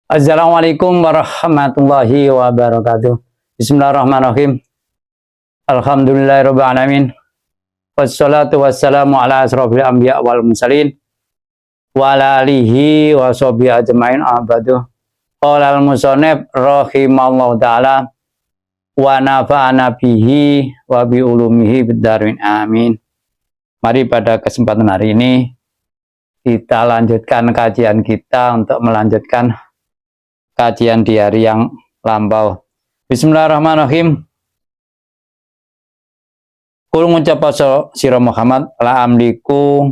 Assalamualaikum warahmatullahi wabarakatuh. Bismillahirrahmanirrahim. Alhamdulillahirabbil alamin. Wassalatu wassalamu ala asrofil anbiya wal mursalin wa ala alihi wa sahbihi ajmain abadu. Qala al-musannif rahimallahu taala wa nafa'ana bihi wa bi ulumihi bidarin amin. Mari pada kesempatan hari ini kita lanjutkan kajian kita untuk melanjutkan kajian di hari yang lampau. Bismillahirrahmanirrahim. Kul ngucap sira Muhammad la amliku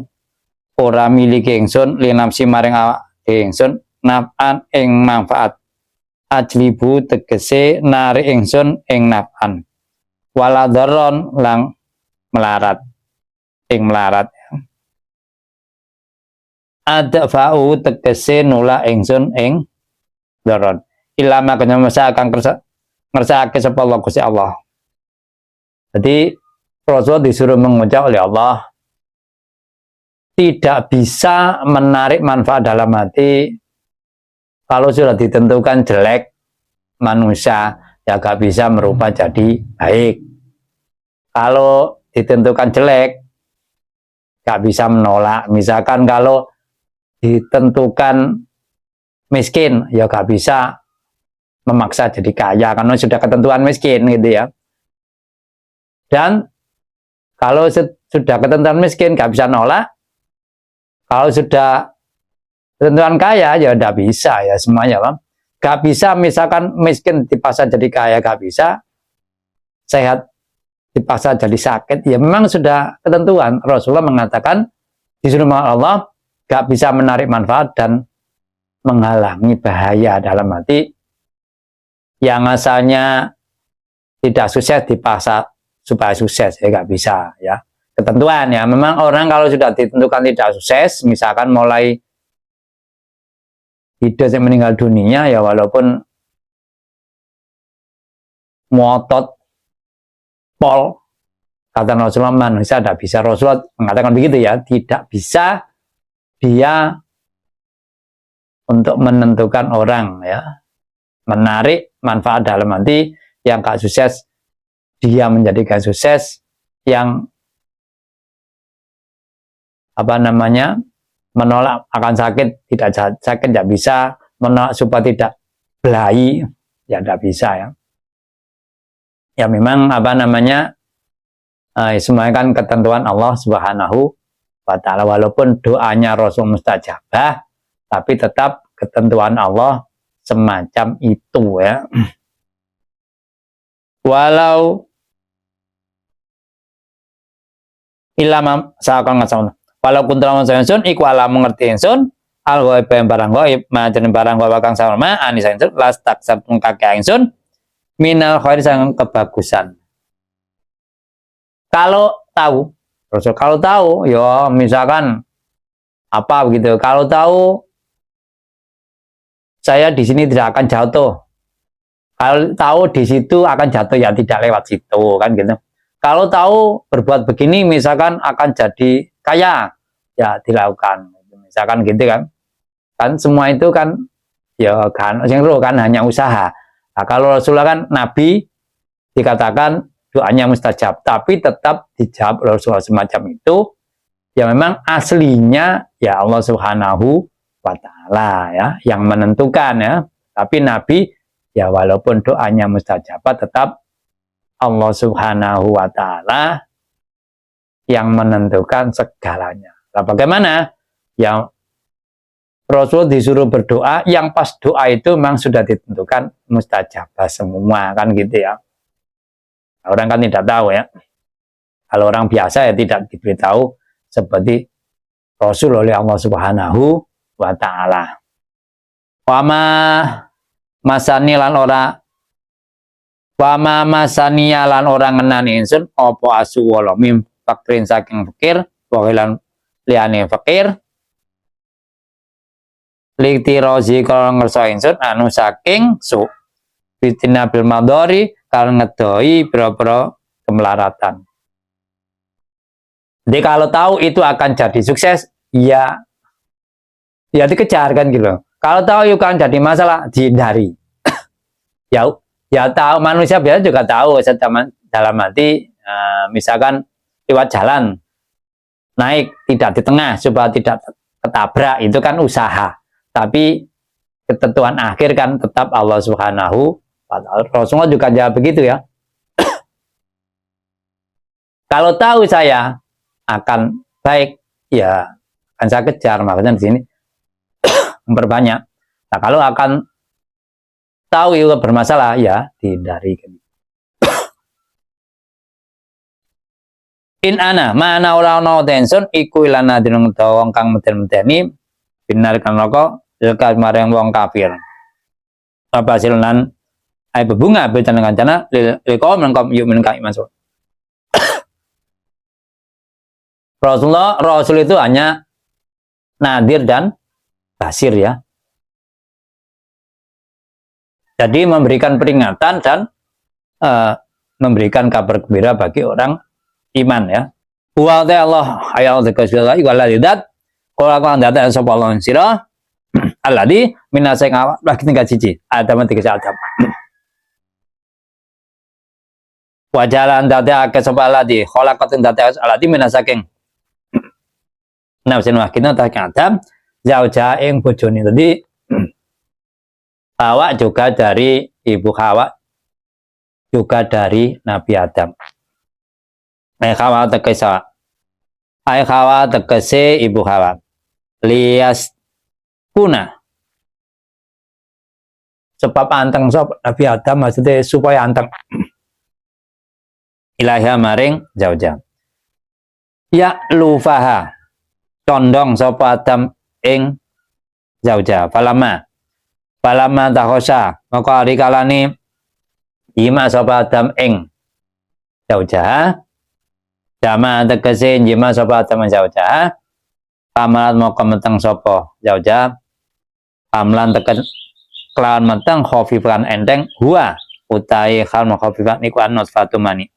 ora miliki ingsun linapsi maring awake ingsun naf'an ing manfaat. Ajlibu tegese nari ingsun ing naf'an. Wala dharron lang melarat. Ing melarat. Adfa'u tegese nulak ingsun ing daron ilama kanya masa akan ngersakake sapa Allah Gusti Allah. Jadi Rasul disuruh mengucap oleh Allah tidak bisa menarik manfaat dalam hati kalau sudah ditentukan jelek manusia ya gak bisa merubah jadi baik. Kalau ditentukan jelek gak bisa menolak. Misalkan kalau ditentukan miskin ya gak bisa memaksa jadi kaya karena sudah ketentuan miskin gitu ya. Dan kalau sudah ketentuan miskin gak bisa nolak, kalau sudah ketentuan kaya ya udah bisa ya semuanya Bang. Gak bisa misalkan miskin dipaksa jadi kaya gak bisa, sehat dipaksa jadi sakit ya memang sudah ketentuan. Rasulullah mengatakan disuruh Allah gak bisa menarik manfaat dan menghalangi bahaya dalam hati yang asalnya tidak sukses dipaksa supaya sukses ya nggak bisa ya ketentuan ya. Memang orang kalau sudah ditentukan tidak sukses misalkan mulai hidup yang meninggal dunia ya walaupun ngotot pol kata Rasulullah manusia tidak bisa. Rasulullah mengatakan begitu ya, tidak bisa dia untuk menentukan orang ya, menarik manfaat dalam hati yang gak sukses dia menjadikan sukses, yang menolak akan sakit tidak sakit tidak bisa, menolak supaya tidak belahi ya tidak bisa ya. Ya memang semuanya kan ketentuan Allah Subhanahu wa taala, walaupun doanya Rasul mustajabah tapi tetap ketentuan Allah semacam itu ya. Walau ilama saakal ngasawna. Walau kuntra manusun iku ala mengerti insun al ghaib barang ghaib majen barang ghaib kang sama anisa insun las taksab kake insun minal khair sang kebagusan. Kalau tahu Rasul kalau tahu ya misalkan apa begitu, kalau tahu saya di sini tidak akan jatuh. Kalau tahu di situ akan jatuh ya tidak lewat situ kan gitu. Kalau tahu berbuat begini misalkan akan jadi kaya ya dilakukan. Misalkan gitu kan. Kan semua itu kan ya kan yang kan hanya usaha. Nah, kalau Rasulullah kan Nabi dikatakan doanya mustajab tapi tetap dijawab Rasulullah semacam itu. Ya memang aslinya ya Allah Subhanahu wa ta'ala ya yang menentukan ya, tapi Nabi ya walaupun doanya mustajabah tetap Allah Subhanahu wa ta'ala yang menentukan segalanya. Nah, bagaimana yang Rasul disuruh berdoa yang pas doa itu memang sudah ditentukan mustajabah semua kan gitu ya. Orang kan tidak tahu ya, kalau orang biasa ya tidak diberitahu seperti Rasul oleh Allah Subhanahu wa ta'ala. Wama masani lan ora wama masani lan orang ngenani insun opo asu wala mim fakirin saking fakir wakilan liane fakir likti rozi kalau ngerso insun anu saking su fitina bil madori kalau ngedoi bro-bro kemelaratan. Jadi kalau tahu itu akan jadi sukses ya dikejar kan gitu. Kalau tahu yuk kan jadi masalah, dihindari. Ya, ya tahu, manusia biasa juga tahu dalam hati, misalkan lewat jalan naik tidak di tengah supaya tidak ketabrak, itu kan usaha. Tapi ketentuan akhir kan tetap Allah Subhanahu wa Ta'ala. Rasulullah juga jawab begitu ya. Kalau tahu saya akan baik, ya akan saya kejar, makanya di sini memperbanyak. Nah, kalau akan tahu itu bermasalah, ya dihindari. In ana mana ora tensun iku ilana dinung wong kang meden-medeni binar kan roko ilka marang wong kafir. Apa silunan ai bebunga becan kancana lil kaum nang yuk min ka iman. Rasul itu hanya nadir dan basir ya. Jadi memberikan peringatan dan memberikan kabar gembira bagi orang iman ya. Wa Allah ayat dzikrillah wala lidat qala kan data sapa Allah sira alladzi minasai awak lagi tinggal siji adam tiga adam. Wajalan data ke sapa alladzi khalaqatin data alladzi minasaking nafsin wahidna ta adam zauja ing bojone tadi. Hawa juga dari ibu Hawa, juga dari Nabi Adam. Hawa tegese ibu Hawa. Lias kuna. Sebab anteng sop Nabi Adam maksudnya supaya anteng. Ilaha maring jauh-jauh. Ya lufaha. Condong sop Adam ing jauh-jauh. Palama tahosa maka hari kalani jima sapa Adam ing jauh-jauh jama tegese jima sapa Adam jauh-jauh kamalat maka meteng sapa jauh-jauh kamlan teken kelawan meteng khafifan enteng huwa utai khal khafifan iku anut fatumani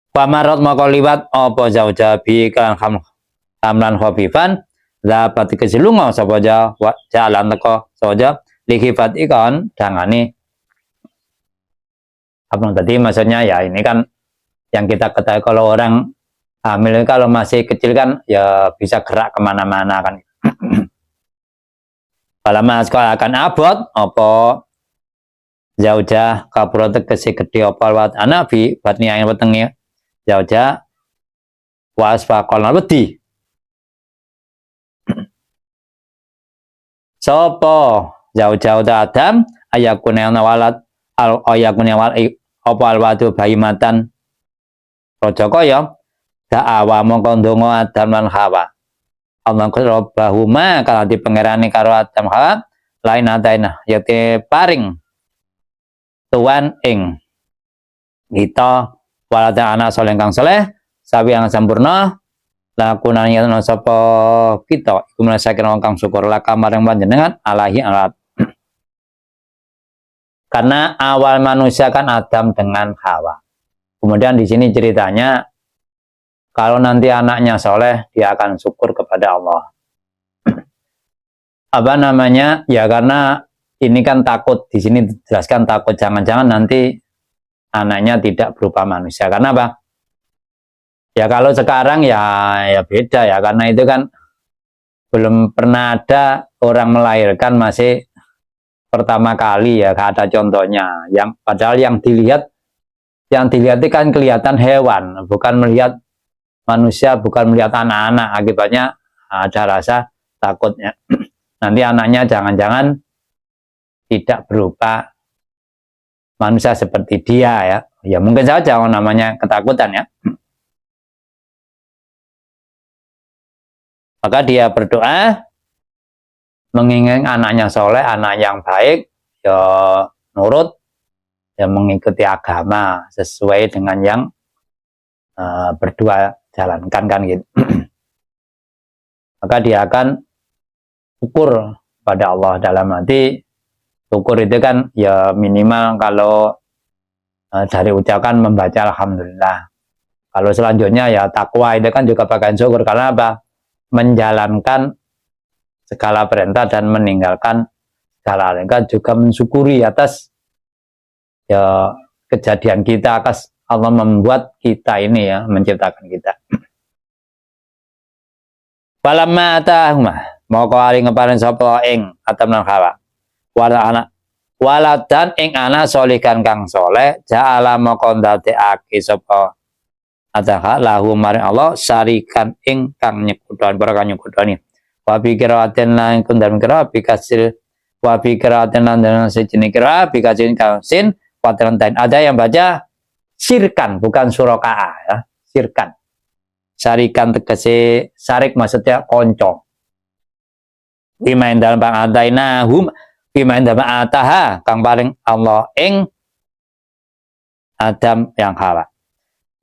pamarat maka liwat apa jauh-jauh bi kan kamlan khafifan dapat kesilunga sapa jalan teko saja likifat ikon dangane apa tadi maksudnya ya ini kan yang kita ketahui kalau orang hamil kalau masih kecil kan ya bisa gerak kemana-mana kan. Kalau mas akan abot apa jauh-jauh kapura tegese gede apa wat anak bi batni yang wetenge jauh-jauh wasfa kolon wedi. Sopo jauh-jauh Adam ayakune walad ayakune wal apa alwadu bayimatan raja kaya da'awa mongko ndonga Adam lan Hawa Allah kurobahuma kalau di pangerane karo Adam Hawa lain ataina yate paring tuan ing kita walada anak soleh kang soleh sawi yang sempurna lakunannya no sapa kita iku merasakan wong kang syukur laka marang panjenengan alahi alat. Karena awal manusia kan Adam dengan Hawa. Kemudian di sini ceritanya kalau nanti anaknya soleh dia akan syukur kepada Allah. Apa namanya? Ya karena ini kan takut, di sini dijelaskan takut jangan-jangan nanti anaknya tidak berupa manusia. Karena apa? Ya kalau sekarang ya beda ya karena itu kan belum pernah ada orang melahirkan masih pertama kali ya ada contohnya yang padahal yang dilihat itu kan kelihatan hewan bukan melihat manusia bukan melihat anak-anak akibatnya ada rasa takutnya nanti anaknya jangan-jangan tidak berupa manusia seperti dia ya mungkin saja namanya ketakutan ya. Maka dia berdoa menginginkan anaknya soleh, anak yang baik, ya nurut, ya mengikuti agama sesuai dengan yang berdua jalankan kan gitu. Maka dia akan syukur pada Allah dalam hati. Syukur itu kan ya minimal kalau dari ucapan membaca alhamdulillah. Kalau selanjutnya ya takwa itu kan juga bagian syukur karena apa? Menjalankan segala perintah dan meninggalkan segala lain, juga mensyukuri atas ya kejadian kita, atas Allah membuat kita ini ya, menciptakan kita. Falamma atahuma moko ari ngeparing sapa ing Adam lan Hawa waladan ing anak solikan kang soleh ja'ala moko ndadekake sapa ataha lahu maring Allah sarikan ing kang nyekutoni para kang nyekutoni wa pikiraten lan kundan kira bikasil wa pikiraten lan sejenis kira bikasil kausin patrantain. Ada yang baca sirkan bukan surokaa ya, sirkan. Sarikan tegese sarik maksudnya konco. Bimain dalam bang ataina hum bimain dalam ataha kang paring Allah ing Adam yang Hawa.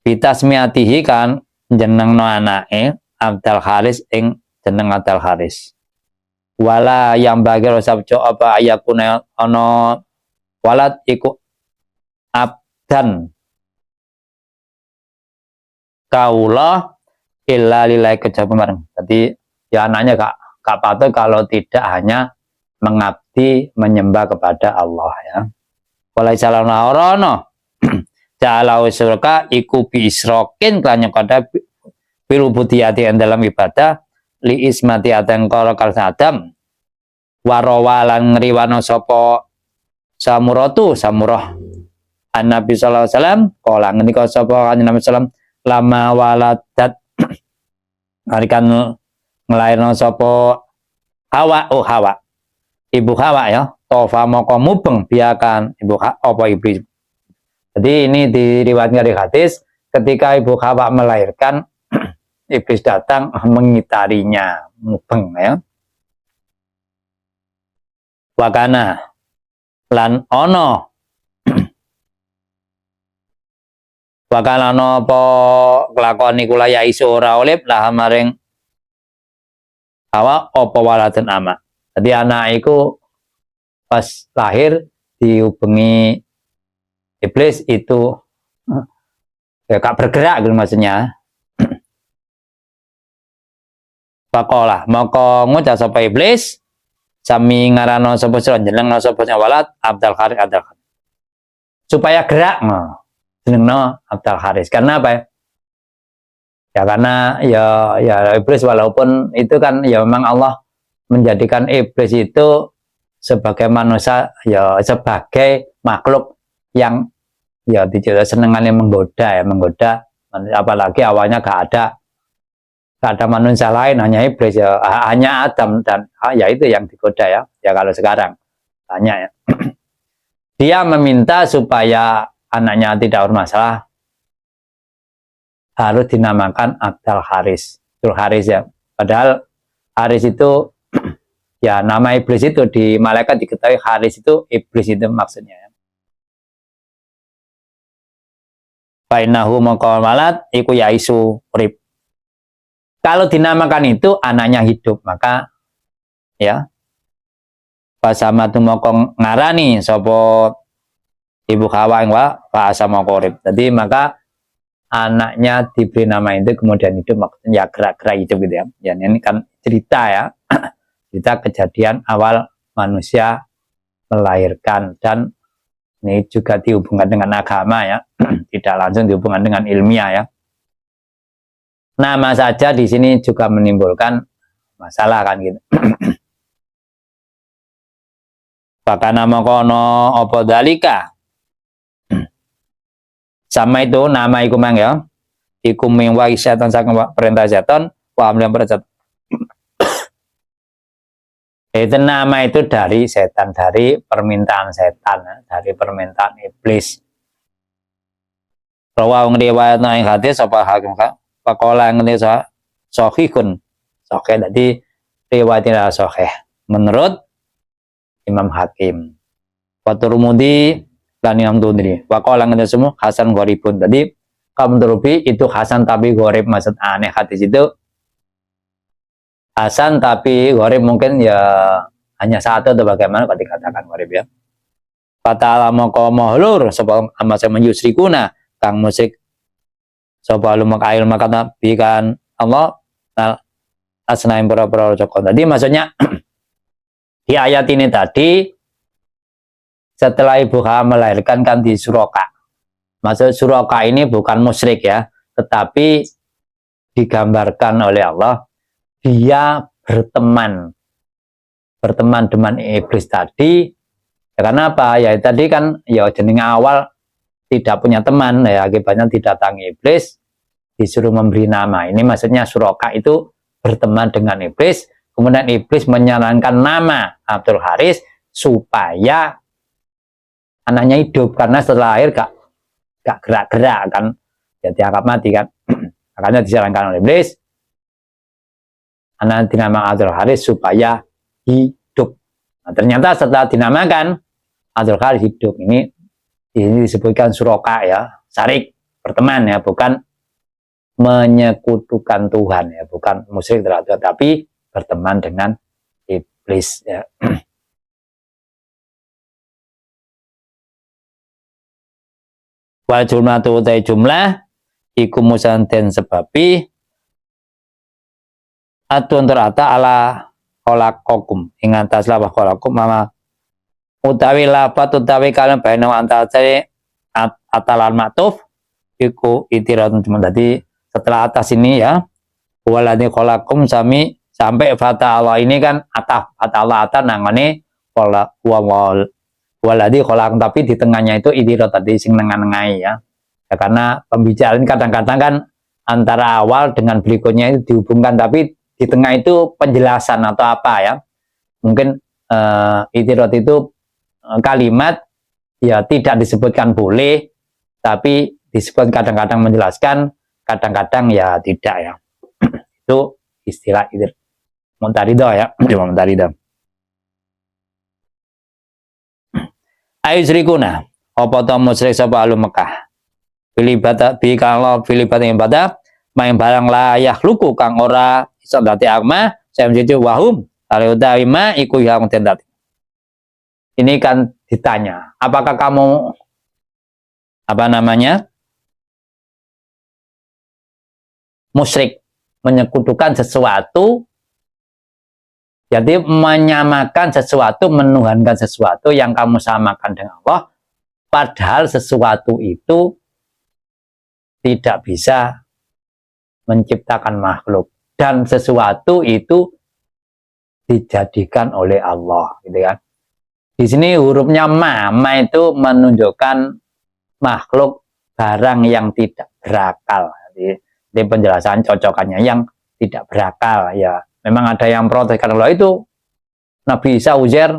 Bitasmiatihi kan jenengno anake Abdul Haris ing jeneng Abdul Haris. Wala yang bagi sabjo apa ayakuna ana walad iku abdan kaula illa lillahi kejaba bareng. Jadi ya anaknya gak patut kalau tidak hanya mengabdi menyembah kepada Allah ya. Walai salana orono ja'ala surka iku bi isrokin klan kada bilubudiyati dalam ibadah li ismati ateng kala Adam warawalan ngriwano sapa samurah an Nabi sallallahu alaihi wasallam kala ngendika sapa kanjeng Nabi sallallahu lama waladat harikan ngelairno sapa Hawa Hawa ibu Hawa ya tofa moko mubeng biakan ibu apa iblis. Jadi ini diriwayatkan dari hadis ketika ibu Hawa melahirkan iblis datang mengitarinya mubeng ya. Wakana lan ono wakana nopo kelakon niku ya isu ora oleh lah maring Hawa apa waladen ama. Jadi anak itu pas lahir dihubungi iblis itu ya gak bergerak gitu maksudnya. Pakola moko ngucap sapa iblis sami ngarano sapa jeneng sapa walad Abdul Haris supaya gerak jenengno Abdul Haris. Karena apa ya? Ya karena ya iblis walaupun itu kan ya memang Allah menjadikan iblis itu sebagai manusia ya sebagai makhluk yang ya tidak senengannya menggoda apalagi awalnya gak ada manusia lain, hanya iblis ya, hanya Adam dan ya itu yang digoda ya kalau sekarang banyak ya. Dia meminta supaya anaknya tidak bermasalah harus dinamakan Abdul Haris ya. Padahal Haris itu ya nama iblis itu di malaikat diketahui Haris itu iblis itu maksudnya ya. Bainahu maqal walad iku yaisu urip. Kalau dinamakan itu anaknya hidup maka ya pasamatu moko ngarani sapa ibu Hawa ing wa asama urip. Jadi maka anaknya diberi nama itu kemudian hidup maksudnya ya gerak-gerak hidup gitu ya. Ya ini kan cerita ya. Cerita kejadian awal manusia melahirkan dan ini juga dihubungkan dengan agama ya. Tidak langsung dihubungkan dengan ilmiah ya. Nama saja di sini juga menimbulkan masalah kan gitu. Bahkan nama kono opo dalika sama itu nama iku mang ya iku mingwai setan saking perintah setan wa amlian perintah itu nama itu dari setan, dari permintaan setan, dari permintaan iblis. Rawa ngriwayat nang hadis apa hakim pakola ngene sahihun sahih. Jadi riwayatnya sahih menurut Imam Hakim. Wa Tirmidzi dan Imam Tirmidzi. Pakola ngene semua hasan gharibun. Jadi kaum Tirmidzi itu hasan tapi gharib, maksud aneh hadis itu hasan tapi gharib mungkin ya hanya satu atau bagaimana kalau dikatakan gharib ya. Kata moko mahlur sapa amasa menyusrikuna kang musik sapa lumak ail maka nabi kan Allah asnaim pura-pura cokon. Tadi maksudnya di ayat ini tadi setelah ibu Hawa melahirkan kan di Suraka. Maksud Suraka ini bukan musyrik ya, tetapi digambarkan oleh Allah dia berteman dengan iblis tadi. Ya, karena apa? Ya tadi kan ya jeneng awal tidak punya teman ya, akibatnya didatangi iblis disuruh memberi nama. Ini maksudnya Suraka itu berteman dengan iblis, kemudian iblis menyarankan nama Abdul Haris supaya anaknya hidup, karena setelah lahir gak gerak-gerak kan, ya dianggap mati kan. Makanya disarankan oleh iblis anak dinamakan Abdul Haris supaya hidup. Nah, ternyata setelah dinamakan Abdul Haris hidup. Ini disebutkan Suraka ya, syarik berteman ya, bukan menyekutukan Tuhan ya, bukan musyrik terhadap, tapi berteman dengan iblis ya. Wal jumlah tu utai jumlah iku musanten sebabi atun terata ala kolakokum ing atas lawah kolakum mama utawi lapat utawi kalian baina antara atalan maktuf iku itiratun cuma tadi setelah atas ini ya waladi kolakum sami sampai fata Allah ini kan ataf fata Allah atas nangane waladi kolakum, tapi di tengahnya itu itirat tadi sing nengah-nengai ya. Ya karena pembicaraan kadang-kadang kan antara awal dengan berikutnya itu dihubungkan, tapi di tengah itu penjelasan atau apa ya, mungkin itirat itu kalimat ya tidak disebutkan boleh, tapi disebut kadang-kadang menjelaskan, kadang-kadang ya tidak ya. Itu istilah itirat muntaridah ya, cuma muntaridah. Aisrikuna apa ta musyrik sapa ahli Mekah bilibata bi kalau bilibata yang pada main barang layak luku kang ora iso dadi agama saya menjadi wahum kali utawi ma iku yang tendat. Ini kan ditanya, apakah kamu musyrik, menyekutukan sesuatu, jadi menyamakan sesuatu, menuhankan sesuatu yang kamu samakan dengan Allah, padahal sesuatu itu tidak bisa menciptakan makhluk, dan sesuatu itu dijadikan oleh Allah, gitu kan. Di sini hurufnya ma itu menunjukkan makhluk, barang yang tidak berakal. Jadi penjelasan cocokannya yang tidak berakal ya. Memang ada yang protes karena itu Nabi Isa, Uzair,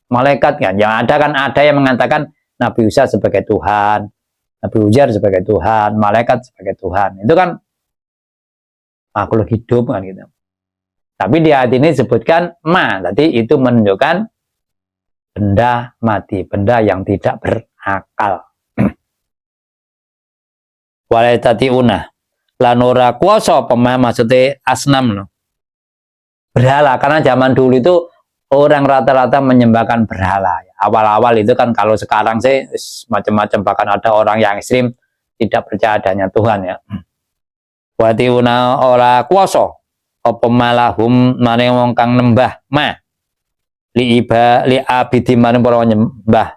malaikat kan. Yang ada yang mengatakan Nabi Isa sebagai Tuhan, Nabi Uzair sebagai Tuhan, malaikat sebagai Tuhan. Itu kan makhluk hidup kan gitu. Tapi di ayat ini disebutkan ma, tadi itu menunjukkan benda mati, benda yang tidak berakal. Walaitatiuna lanora kuasa pemah maksudnya asnam loh. Berhala, karena zaman dulu itu orang rata-rata menyembahkan berhala. Awal-awal itu kan, kalau sekarang sih macam-macam, bahkan ada orang yang ekstrim tidak percaya adanya Tuhan ya. Watiuna ora kuasa apa malahum maring wong kang nembah ma li abidi maring para nyembah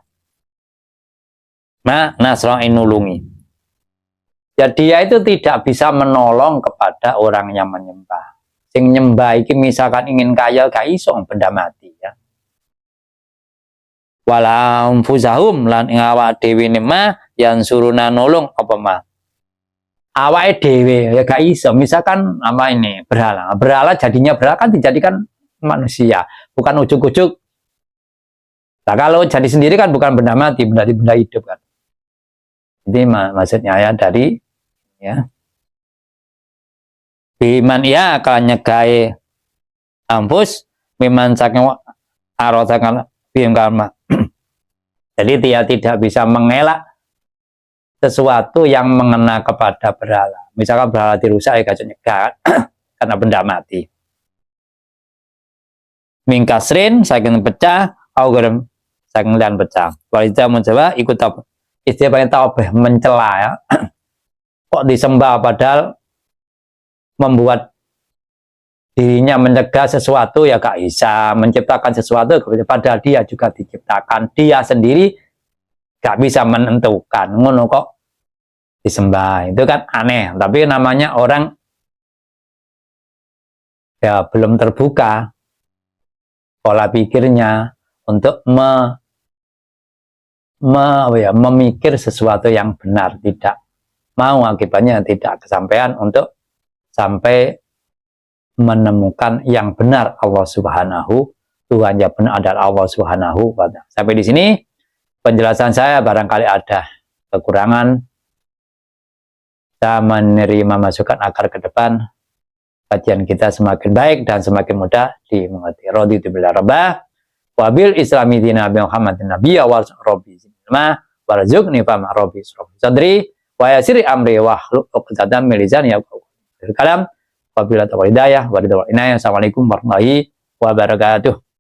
ma nasra nulungi. Ya dia itu tidak bisa menolong kepada orang yang menyembah. Sing nyembah iki misalkan ingin kaya gak iso, benda mati ya. Walam fuzahum lan ing awak dhewe ma yang suruna nolong apa mah. Awake dhewe ya gak iso, misalkan apa ini berhala jadinya berhala kan dijadikan manusia, bukan ujuk-ujuk. Nah kalau jadi sendiri kan bukan benda mati, benda hidup kan. Jadi maksudnya ya dari ya biman ya akan nyegai ampus miman saking arotakan bim karma. Jadi dia tidak bisa mengelak sesuatu yang mengena kepada berhala. Misalkan berhala dirusak ya gak nyegah karena benda mati. Mingkasrin saking pecah, augerem saking dan pecah. Walita mencoba ikut apa? Istilah paling tahu mencela ya. Kok disembah padahal membuat dirinya mencegah sesuatu ya gak bisa, menciptakan sesuatu padahal dia juga diciptakan, dia sendiri gak bisa menentukan, ngono kok disembah, itu kan aneh. Tapi namanya orang ya belum terbuka pola pikirnya untuk memikir sesuatu yang benar, tidak mau akibatnya tidak kesampaian untuk sampai menemukan yang benar Allah Subhanahu, Tuhan yang benar adalah Allah Subhanahu wa ta'ala. Sampai di sini penjelasan saya, barangkali ada kekurangan, saya menerima masukan agar ke depan kajian kita semakin baik dan semakin mudah dimengerti. Raditu billahi rabbah wabil islami dina Muhammadin nabiyya wa rabbi zidna warzuqni fama rabbi sadri wa yasiri amri wa hlul 'uqdatam min lisani yafqahu kalam. Wabillahi taufiq hidayah wa ridha wal inayah. Assalamualaikum warahmatullahi wabarakatuh.